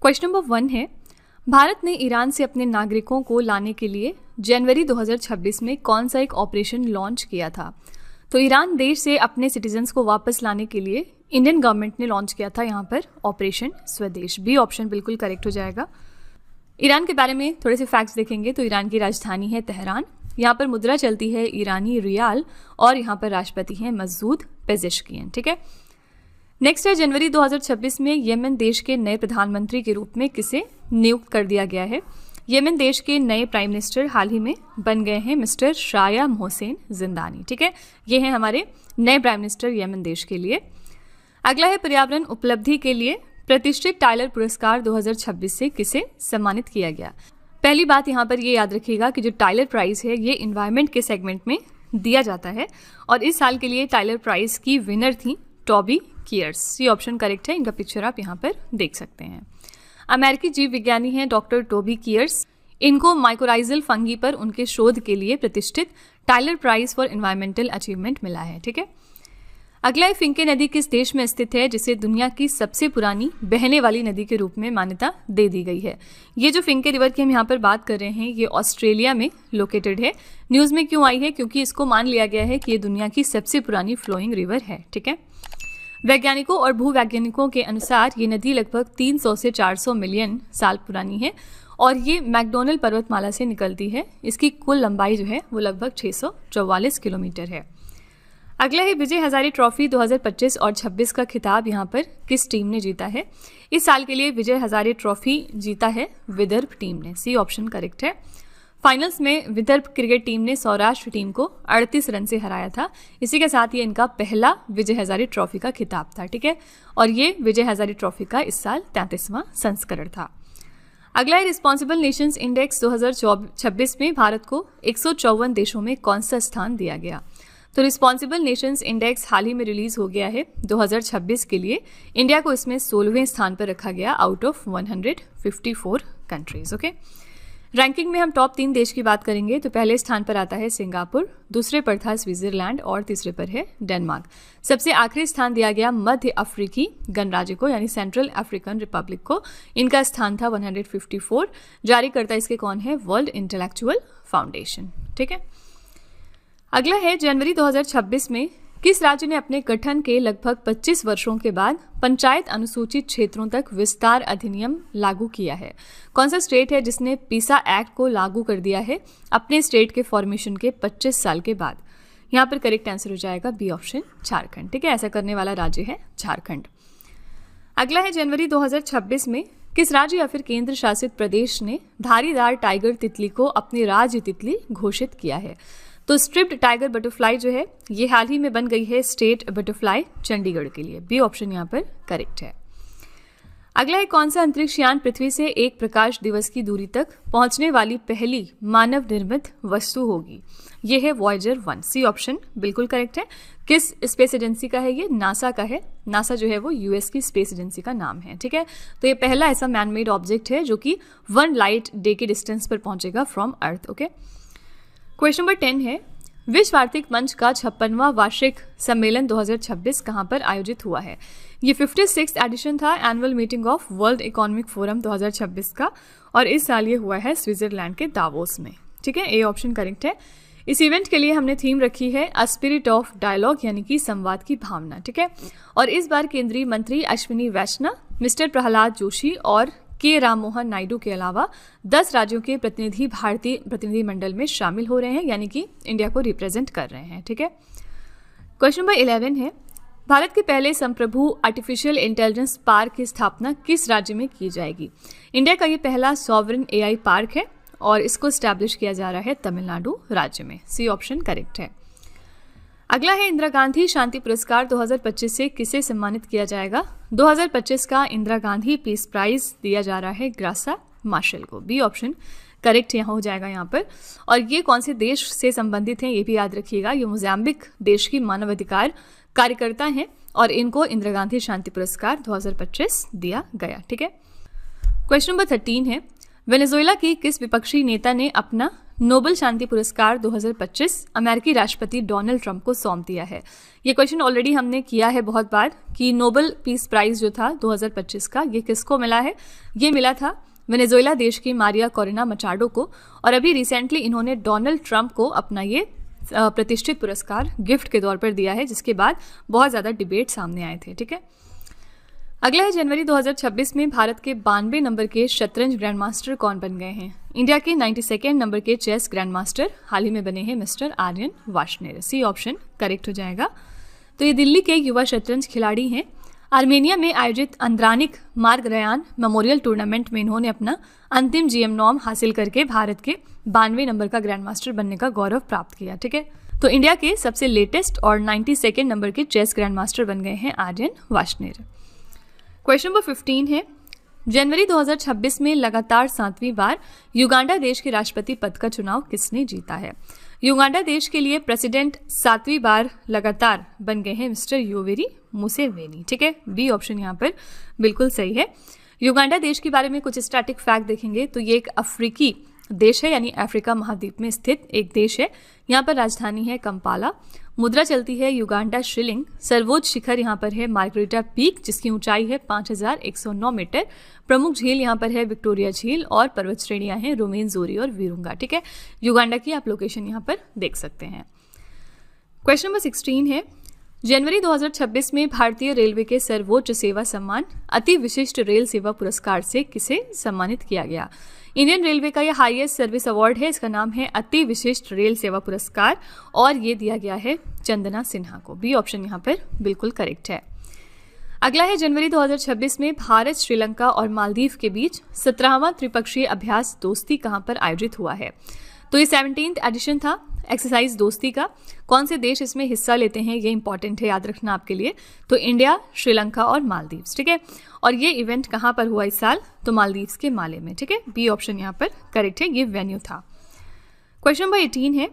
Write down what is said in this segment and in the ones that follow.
Question number 1 है, भारत ने Iran से अपने नागरिकों को लाने के लिए जनवरी 2026 में कौन सा एक ऑपरेशन लॉन्च किया था? तो ईरान देश से अपने सिटीजन्स को वापस लाने के लिए इंडियन गवर्नमेंट ने लॉन्च किया था यहाँ पर ऑपरेशन स्वदेश। बी ऑप्शन बिल्कुल करेक्ट हो जाएगा। ईरान के बारे में थोड़े से फैक्ट्स देखेंगे तो ईरान की राजधानी है तेहरान, यहाँ पर मुद्रा चलती है ईरानी रियाल और यहाँ पर राष्ट्रपति हैं मसूद पेजेश्कियन। ठीक है, नेक्स्ट है, जनवरी 2026 में यमन देश के नए प्रधानमंत्री के रूप में किसे नियुक्त कर दिया गया है? यमन देश के नए प्राइम मिनिस्टर हाल ही में बन गए हैं मिस्टर शाया मोहसेन जिंदानी। ठीक है, ये हैं हमारे नए प्राइम मिनिस्टर यमन देश के लिए। अगला है, पर्यावरण उपलब्धि के लिए प्रतिष्ठित टाइलर पुरस्कार 2026 से किसे सम्मानित किया गया? पहली बात यहाँ पर ये याद रखिएगा कि जो टाइलर प्राइज है ये इन्वायरमेंट के सेगमेंट में दिया जाता है और इस साल के लिए टाइलर प्राइज की विनर थी टॉबी कियर्स। ये ऑप्शन करेक्ट है, इनका पिक्चर आप यहाँ पर देख सकते हैं। अमेरिकी जीव विज्ञानी हैं डॉक्टर टोबी कियर्स, इनको माइकोराइजल फंगी पर उनके शोध के लिए प्रतिष्ठित Tyler prize for environmental achievement मिला है। ठीक है, अगला है, फिंके नदी किस देश में स्थित है जिसे दुनिया की सबसे पुरानी बहने वाली नदी के रूप में मान्यता दे दी गई है? ये जो फिंके रिवर की हम यहाँ पर बात कर रहे हैं ये ऑस्ट्रेलिया में लोकेटेड है। न्यूज में क्यों आई है? क्योंकि इसको मान लिया गया है कि ये दुनिया की सबसे पुरानी फ्लोइंग रिवर है। ठीक है, वैज्ञानिकों और भूवैज्ञानिकों के अनुसार ये नदी लगभग 300 से 400 मिलियन साल पुरानी है और ये मैकडोनल्ड पर्वतमाला से निकलती है। इसकी कुल लंबाई जो है वो लगभग 644 किलोमीटर है। अगला है, विजय हजारे ट्रॉफी 2025 और 26 का खिताब यहाँ पर किस टीम ने जीता है? इस साल के लिए विजय हजारे ट्रॉफी जीता है विदर्भ टीम ने। सी ऑप्शन करेक्ट है। फाइनल्स में विदर्भ क्रिकेट टीम ने सौराष्ट्र टीम को 38 रन से हराया था। इसी के साथ ये इनका पहला विजय हजारे ट्रॉफी का खिताब था। ठीक है, और ये विजय हजारे ट्रॉफी का इस साल 33वां संस्करण था। अगला है, रिस्पॉन्सिबल नेशंस इंडेक्स 2026 में भारत को 154 देशों में कौन सा स्थान दिया गया? तो रिस्पॉन्सिबल नेशंस इंडेक्स हाल ही में रिलीज हो गया है 2026 के लिए। इंडिया को इसमें 16वें स्थान पर रखा गया out of 154 countries. Okay, ranking में हम टॉप 3 देश की बात करेंगे तो पहले स्थान पर आता है सिंगापुर, दूसरे पर था स्विट्जरलैंड और तीसरे पर है डेनमार्क। सबसे आखिरी स्थान दिया गया मध्य अफ्रीकी गणराज्य को यानी सेंट्रल अफ्रीकन रिपब्लिक को। इनका स्थान था 154। जारीकर्ता इसके कौन है? World intellectual foundation. ठीक है, अगला है, जनवरी 2026 में किस राज्य ने अपने गठन के लगभग 25 वर्षों के बाद पंचायत अनुसूचित क्षेत्रों तक विस्तार अधिनियम लागू किया है? कौन सा स्टेट है जिसने पीसा एक्ट को लागू कर दिया है अपने स्टेट के फॉर्मेशन के 25 साल के बाद? यहाँ पर करेक्ट आंसर हो जाएगा बी ऑप्शन झारखंड। ठीक है, ऐसा करने वाला राज्य है झारखंड। अगला है, जनवरी 2026 में किस राज्य या फिर केंद्र शासित प्रदेश ने धारीदार टाइगर तितली को अपनी राज्य तितली घोषित किया है? तो स्ट्रिप्ड टाइगर बटरफ्लाई जो है ये हाल ही में बन गई है स्टेट बटरफ्लाई चंडीगढ़ के लिए। बी ऑप्शन यहाँ पर करेक्ट है। अगला है, कौन सा अंतरिक्ष यान पृथ्वी से एक प्रकाश दिवस की दूरी तक पहुंचने वाली पहली मानव निर्मित वस्तु होगी? ये है वॉयेजर 1। सी ऑप्शन बिल्कुल करेक्ट है। किस स्पेस एजेंसी का है? ये नासा का है। नासा जो है वो यूएस की स्पेस एजेंसी का नाम है। ठीक है, तो ये पहला ऐसा मैनमेड ऑब्जेक्ट है जो कि 1 लाइट डे के डिस्टेंस पर पहुंचेगा from earth. Okay, question number 10 है, विश्व आर्थिक मंच का 56वां वार्षिक सम्मेलन 2026 कहां पर आयोजित हुआ है? ये 56th एडिशन था annual meeting of world economic forum 2026 का और इस साल ये हुआ है स्विट्जरलैंड के दावोस में। ठीक है, ए ऑप्शन करेक्ट है। इस इवेंट के लिए हमने थीम रखी है अ स्पिरिट ऑफ डायलॉग यानी कि संवाद की भावना। ठीक है, और इस बार केंद्रीय मंत्री अश्विनी वैष्णव, मिस्टर प्रहलाद जोशी और के राममोहन नायडू के अलावा 10 राज्यों के प्रतिनिधि भारतीय प्रतिनिधिमंडल में शामिल हो रहे हैं यानी कि इंडिया को रिप्रेजेंट कर रहे हैं। ठीक है, क्वेश्चन नंबर 11 है, भारत के पहले संप्रभु आर्टिफिशियल इंटेलिजेंस पार्क की स्थापना किस राज्य में की जाएगी? इंडिया का ये पहला सॉवरेन एआई पार्क है और इसको स्टैब्लिश किया जा रहा है तमिलनाडु राज्य में। सी ऑप्शन करेक्ट है। अगला है, इंदिरा गांधी शांति पुरस्कार 2025 से किसे सम्मानित किया जाएगा? 2025 का इंदिरा गांधी पीस प्राइज दिया जा रहा है ग्रासा मार्शल को। बी ऑप्शन करेक्ट यहाँ हो जाएगा यहाँ पर। और ये कौन से देश से संबंधित हैं ये भी याद रखिएगा। ये मोजाम्बिक देश की मानवाधिकार कार्यकर्ता हैं और इनको इंदिरा गांधी शांति पुरस्कार 2025 दिया गया। ठीक है, क्वेश्चन नंबर 13 है, वेनेजुएला के किस विपक्षी नेता ने अपना नोबेल शांति पुरस्कार 2025 अमेरिकी राष्ट्रपति डोनाल्ड ट्रंप को सौंप दिया है? ये क्वेश्चन ऑलरेडी हमने किया है बहुत बार कि नोबेल पीस प्राइज जो था 2025 का, ये किसको मिला है? ये मिला था वेनेजुएला देश की मारिया कोरेना मचाडो को, और अभी रिसेंटली इन्होंने डोनाल्ड ट्रंप को अपना ये प्रतिष्ठित पुरस्कार गिफ्ट के तौर पर दिया है, जिसके बाद बहुत ज़्यादा डिबेट सामने आए थे। ठीक है, अगला है जनवरी 2026 में भारत के 92 नंबर के शतरंज ग्रैंड मास्टर कौन बन गए हैं? इंडिया के 92 नंबर के चेस ग्रैंड मास्टर हाल ही में बने हैं mister Aryan Varshney. C option correct हो जाएगा। तो ये दिल्ली के युवा शतरंज खिलाड़ी हैं। आर्मेनिया में आयोजित अंद्रानिक मार्गरयान मेमोरियल टूर्नामेंट में इन्होंने अपना अंतिम जीएम नॉर्म हासिल करके भारत के 92 नंबर का ग्रैंड मास्टर बनने का गौरव प्राप्त किया। ठीक है, तो इंडिया के सबसे लेटेस्ट और 92 नंबर के चेस ग्रैंड मास्टर बन गए हैं आर्यन वार्ष्णेय। क्वेश्चन नंबर 15 है, जनवरी 2026 में लगातार 7वीं बार युगांडा देश के राष्ट्रपति पद का चुनाव किसने जीता है? युगांडा देश के लिए प्रेसिडेंट 7वीं बार लगातार बन गए हैं मिस्टर योवेरी मुसेवेनी। ठीक है, बी ऑप्शन यहाँ पर बिल्कुल सही है। युगांडा देश के बारे में कुछ स्टैटिक फैक्ट देखेंगे तो ये एक अफ्रीकी देश है, यानी अफ्रीका महाद्वीप में स्थित एक देश है। यहाँ पर राजधानी है कंपाला, मुद्रा चलती है युगांडा शिलिंग, सर्वोच्च शिखर यहाँ पर है मार्गरेटा पीक जिसकी ऊंचाई है 5109 मीटर, प्रमुख झील यहाँ पर है विक्टोरिया झील, और पर्वत श्रेणियां हैं रुमेनजोरी और वीरुंगा। ठीक है, युगांडा की आप लोकेशन यहाँ पर देख सकते हैं। क्वेश्चन नंबर 16 है, जनवरी 2026 में भारतीय रेलवे के सर्वोच्च सेवा सम्मान अति विशिष्ट रेल सेवा पुरस्कार से किसे सम्मानित किया गया? इंडियन रेलवे का यह हाईएस्ट सर्विस अवार्ड है, इसका नाम है अति विशिष्ट रेल सेवा पुरस्कार, और ये दिया गया है चंदना सिन्हा को। बी ऑप्शन यहाँ पर बिल्कुल करेक्ट है। अगला है, जनवरी 2026 में भारत, श्रीलंका और मालदीव के बीच 17वां त्रिपक्षीय अभ्यास दोस्ती कहाँ पर आयोजित हुआ है? तो ये 17th एडिशन था एक्सरसाइज दोस्ती का। कौन से देश इसमें हिस्सा लेते हैं ये इंपॉर्टेंट है याद रखना आपके लिए। तो इंडिया, श्रीलंका और मालदीव्स। ठीक है, और ये इवेंट कहाँ पर हुआ इस साल? तो मालदीव्स के माले में। ठीक है, बी ऑप्शन यहाँ पर करेक्ट है, ये वेन्यू था। क्वेश्चन नंबर 18 है,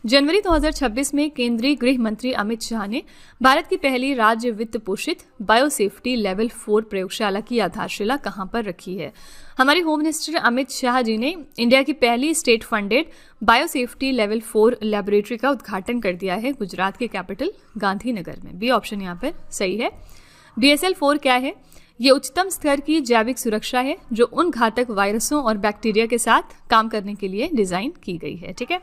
जनवरी 2026 में केंद्रीय गृह मंत्री अमित शाह ने भारत की पहली राज्य वित्त पोषित बायोसेफ्टी लेवल 4 प्रयोगशाला की आधारशिला कहां पर रखी है? हमारे होम मिनिस्टर अमित शाह जी ने इंडिया की पहली state funded biosafety level 4 laboratory का उद्घाटन कर दिया है गुजरात के कैपिटल गांधीनगर में। बी ऑप्शन यहाँ पर सही है। BSL-4 क्या है? ये उच्चतम स्तर की जैविक सुरक्षा है जो उन घातक वायरसों और बैक्टीरिया के साथ काम करने के लिए डिजाइन की गई है। ठीक है,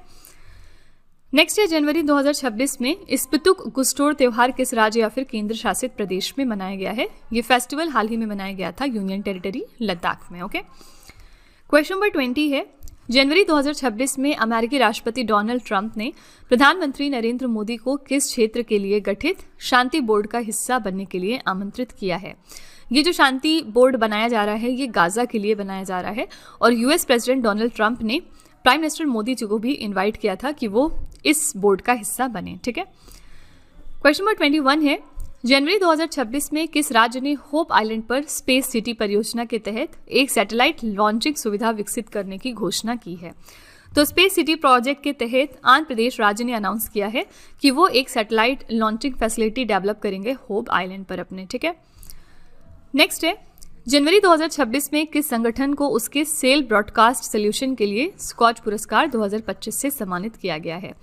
नेक्स्ट है, जनवरी 2026 में स्पितुक गुस्टोर त्योहार किस राज्य या फिर केंद्र शासित प्रदेश में मनाया गया है? ये फेस्टिवल हाल ही में मनाया गया था यूनियन टेरिटरी लद्दाख में। ओके, क्वेश्चन नंबर 20 है, जनवरी 2026 में अमेरिकी राष्ट्रपति डोनाल्ड ट्रंप ने प्रधानमंत्री नरेंद्र मोदी को किस क्षेत्र के लिए गठित शांति बोर्ड का हिस्सा बनने के लिए आमंत्रित किया है? ये जो शांति बोर्ड बनाया जा रहा है ये गाजा के लिए बनाया जा रहा है, और यूएस प्रेसिडेंट डोनाल्ड ट्रंप ने प्राइम मिनिस्टर मोदी जी को भी इनवाइट किया था कि वो इस बोर्ड का हिस्सा बने। ठीक है, क्वेश्चन नंबर 21 है, जनवरी 2026 में किस राज्य ने होप आइलैंड पर स्पेस सिटी परियोजना के तहत एक सैटेलाइट लॉन्चिंग सुविधा विकसित करने की घोषणा की है? तो स्पेस सिटी प्रोजेक्ट के तहत आंध्र प्रदेश राज्य ने अनाउंस किया है कि वो एक सैटेलाइट लॉन्चिंग फैसिलिटी डेवलप करेंगे होप आइलैंड पर अपने। ठीक है, नेक्स्ट है, जनवरी 2026 में किस संगठन को उसके सेल ब्रॉडकास्ट सोल्यूशन के लिए स्कॉच पुरस्कार 2025 से सम्मानित किया गया है?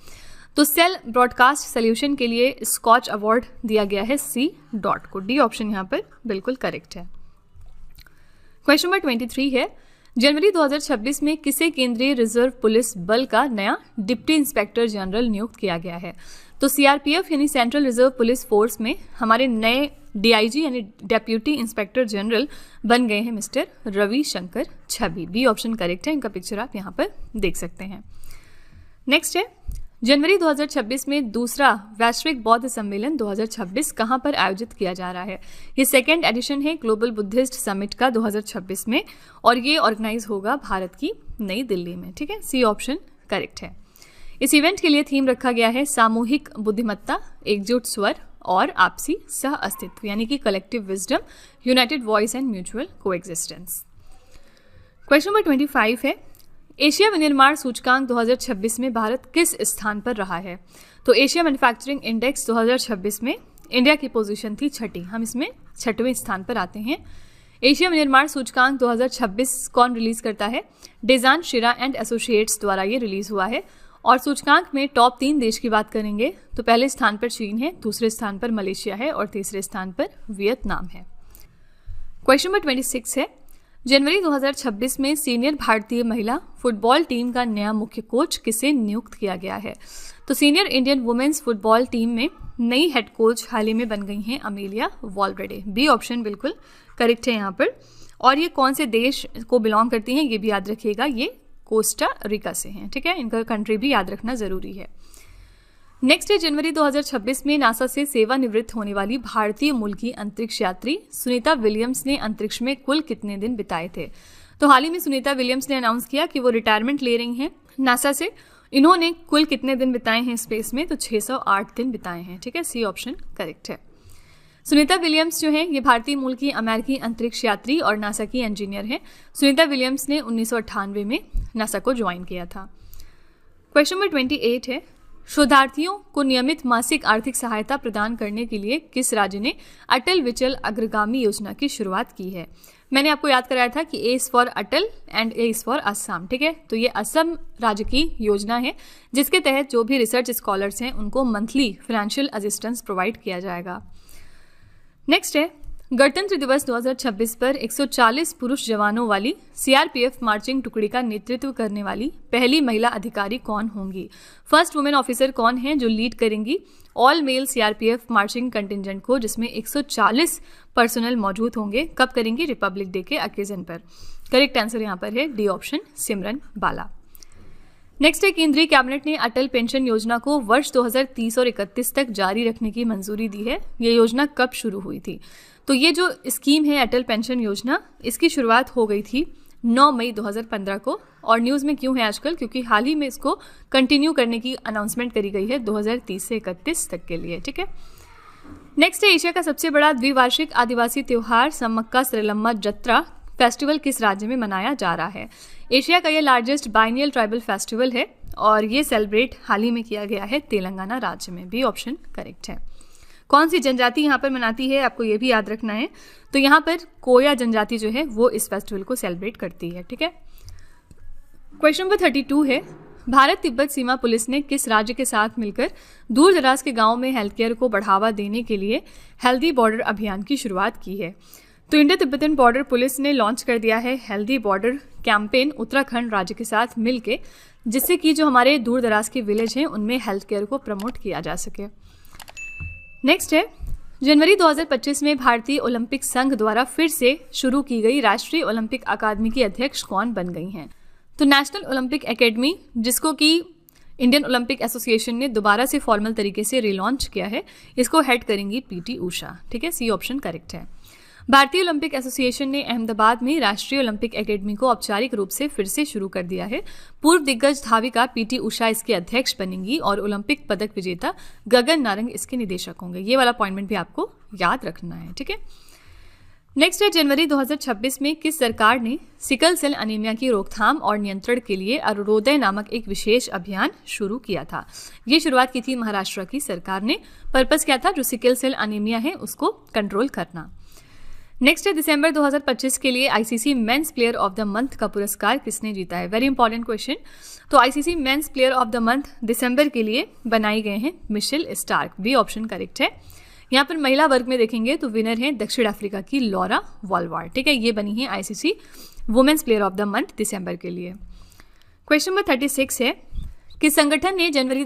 तो सेल ब्रॉडकास्ट सोल्यूशन के लिए स्कॉच अवार्ड दिया गया है C.DOT को। डी ऑप्शन यहाँ पर बिल्कुल करेक्ट है। क्वेश्चन नंबर 23 है, जनवरी 2026 में किसे केंद्रीय रिजर्व पुलिस बल का नया डिप्टी इंस्पेक्टर जनरल नियुक्त किया गया है? तो CRPF यानी सेंट्रल रिजर्व पुलिस फोर्स में हमारे नए DIG यानी डेप्यूटी इंस्पेक्टर जनरल बन गए हैं मिस्टर रवि शंकर छवि। बी ऑप्शन करेक्ट है, इनका पिक्चर आप यहाँ पर देख सकते हैं। नेक्स्ट है, जनवरी 2026 में दूसरा वैश्विक बौद्ध सम्मेलन 2026 कहां पर आयोजित किया जा रहा है? ये सेकेंड एडिशन है ग्लोबल बुद्धिस्ट समिट का 2026 में, और ये ऑर्गेनाइज होगा भारत की नई दिल्ली में। ठीक है, सी ऑप्शन करेक्ट है। इस इवेंट के लिए थीम रखा गया है सामूहिक बुद्धिमत्ता, एकजुट स्वर और आपसी सह अस्तित्व, यानी कि collective wisdom, United voice and mutual coexistence. Question number 25 है, एशिया विनिर्माण सूचकांक 2026 में भारत किस स्थान पर रहा है? तो एशिया मैन्युफैक्चरिंग इंडेक्स 2026 में इंडिया की पोजीशन थी 6ठी, हम इसमें 6वें स्थान पर आते हैं। एशिया विनिर्माण सूचकांक 2026 कौन रिलीज करता है? डेजान शिरा एंड एसोसिएट्स द्वारा ये रिलीज हुआ है। और सूचकांक में टॉप 3 देश की बात करेंगे तो पहले स्थान पर चीन है, दूसरे स्थान पर मलेशिया है और तीसरे स्थान पर वियतनाम है। क्वेश्चन नंबर 26 है, जनवरी 2026 में सीनियर भारतीय महिला फुटबॉल टीम का नया मुख्य कोच किसे नियुक्त किया गया है? तो senior Indian women's football team में नई हेड कोच हाल ही में बन गई हैं अमेलिया वॉलरेडे। बी ऑप्शन बिल्कुल करेक्ट है यहाँ पर। और ये कौन से देश को बिलोंग करती हैं ये भी याद रखिएगा, ये कोस्टा रिका से हैं, ठीक है, इनका कंट्री भी याद रखना जरूरी है। नेक्स्ट है, जनवरी 2026 में नासा से सेवानिवृत्त होने वाली भारतीय मूल की अंतरिक्ष यात्री सुनीता विलियम्स ने अंतरिक्ष में कुल कितने दिन बिताए थे? तो हाल ही में सुनीता विलियम्स ने अनाउंस किया कि वो रिटायरमेंट ले रही हैं नासा से। इन्होंने कुल कितने दिन बिताए हैं स्पेस में? तो 608 दिन बिताए हैं, ठीक है, सी ऑप्शन करेक्ट है। सुनीता विलियम्स जो है ये भारतीय मूल की अमेरिकी अंतरिक्ष यात्री और नासा की इंजीनियर है। सुनीता विलियम्स ने 1998 में नासा को ज्वाइन किया था। क्वेश्चन नंबर 28 है, शोधार्थियों को नियमित मासिक आर्थिक सहायता प्रदान करने के लिए किस राज्य ने अटल विचल अग्रगामी योजना की शुरुआत की है? मैंने आपको याद कराया था कि A is for Atal and A is for Assam, ठीक है। तो ये असम राज्य की योजना है जिसके तहत जो भी रिसर्च स्कॉलर्स हैं उनको मंथली फाइनेंशियल असिस्टेंस प्रोवाइड किया जाएगा। नेक्स्ट है, गणतंत्र दिवस 2026 पर 140 पुरुष जवानों वाली सीआरपीएफ मार्चिंग टुकड़ी का नेतृत्व करने वाली पहली महिला अधिकारी कौन होंगी? फर्स्ट वुमेन ऑफिसर कौन है जो लीड करेंगी all mail CRPF marching contingent को, जिसमें 140 पर्सनल मौजूद होंगे? कब करेंगी? रिपब्लिक डे के ओकेजन पर। करेक्ट आंसर यहाँ पर है डी ऑप्शन, सिमरन बाला। नेक्स्ट है, केंद्रीय कैबिनेट ने अटल पेंशन योजना को वर्ष 2030 और 31 तक जारी रखने की मंजूरी दी है। ये योजना कब शुरू हुई थी? तो ये जो स्कीम है अटल पेंशन योजना, इसकी शुरुआत हो गई थी 9 मई 2015 को। और न्यूज़ में क्यों है आजकल? क्योंकि हाल ही में इसको कंटिन्यू करने की अनाउंसमेंट करी गई है 2030 से 31 तक के लिए, ठीक है। नेक्स्ट है, एशिया का सबसे बड़ा द्विवार्षिक आदिवासी त्योहार सम्मक्का सरलम्मा जत्रा फेस्टिवल किस राज्य में मनाया जा रहा है? एशिया का ये लार्जेस्ट बाइनियल ट्राइबल फेस्टिवल है और ये सेलिब्रेट हाल ही में किया गया है तेलंगाना राज्य में। बी ऑप्शन करेक्ट है। कौन सी जनजाति यहाँ पर मनाती है आपको ये भी याद रखना है। तो यहाँ पर कोया जनजाति जो है वो इस फेस्टिवल को सेलिब्रेट करती है, ठीक है। क्वेश्चन नंबर 32 है, भारत तिब्बत सीमा पुलिस ने किस राज्य के साथ मिलकर दूर दराज के गाँव में हेल्थ केयर को बढ़ावा देने के लिए हेल्दी बॉर्डर अभियान की शुरुआत की है? तो इंडो तिब्बतन बॉर्डर पुलिस ने लॉन्च कर दिया है हेल्दी बॉर्डर कैंपेन उत्तराखंड राज्य के साथ मिलके, जिससे कि जो हमारे दूर दराज के विलेज हैं उनमें हेल्थ केयर को प्रमोट किया जा सके। नेक्स्ट है, जनवरी 2025 में भारतीय ओलंपिक संघ द्वारा फिर से शुरू की गई राष्ट्रीय ओलंपिक अकादमी की अध्यक्ष कौन बन गई हैं? तो नेशनल ओलंपिक एकेडमी, जिसको कि इंडियन ओलंपिक एसोसिएशन ने दोबारा से फॉर्मल तरीके से रिलॉन्च किया है, इसको हेड करेंगी पीटी उषा, ठीक है, सी ऑप्शन करेक्ट है। भारतीय ओलंपिक एसोसिएशन ने अहमदाबाद में राष्ट्रीय ओलंपिक एकेडमी को औपचारिक रूप से फिर से शुरू कर दिया है। पूर्व दिग्गज धाविका पीटी उषा इसके अध्यक्ष बनेंगी और ओलंपिक पदक विजेता गगन नारंग इसके निदेशक होंगे। ये वाला पॉइंट भी आपको याद रखना है, ठीक है। नेक्स्ट है, जनवरी 2026 में किस सरकार ने सिकल सेल अनीमिया की रोकथाम और नियंत्रण के लिए अरुणोदय नामक एक विशेष अभियान शुरू किया था? ये शुरुआत की थी महाराष्ट्र की सरकार ने। पर्पस क्या था? जो सिकल सेल अनीमिया है उसको कंट्रोल करना। नेक्स्ट है, दिसंबर 2025 के लिए ICC men's player of the month का पुरस्कार किसने जीता है? Very important question. तो ICC men's player of the month दिसंबर के लिए बनाए गए हैं Mitchell Starc. B option correct है। यहाँ पर महिला वर्ग में देखेंगे तो विनर है दक्षिण अफ्रीका की लॉरा वॉलवार्ड, ठीक है। ये बनी है ICC women's player of the month दिसंबर के लिए। क्वेश्चन नंबर 36 है, किस संगठन ने जनवरी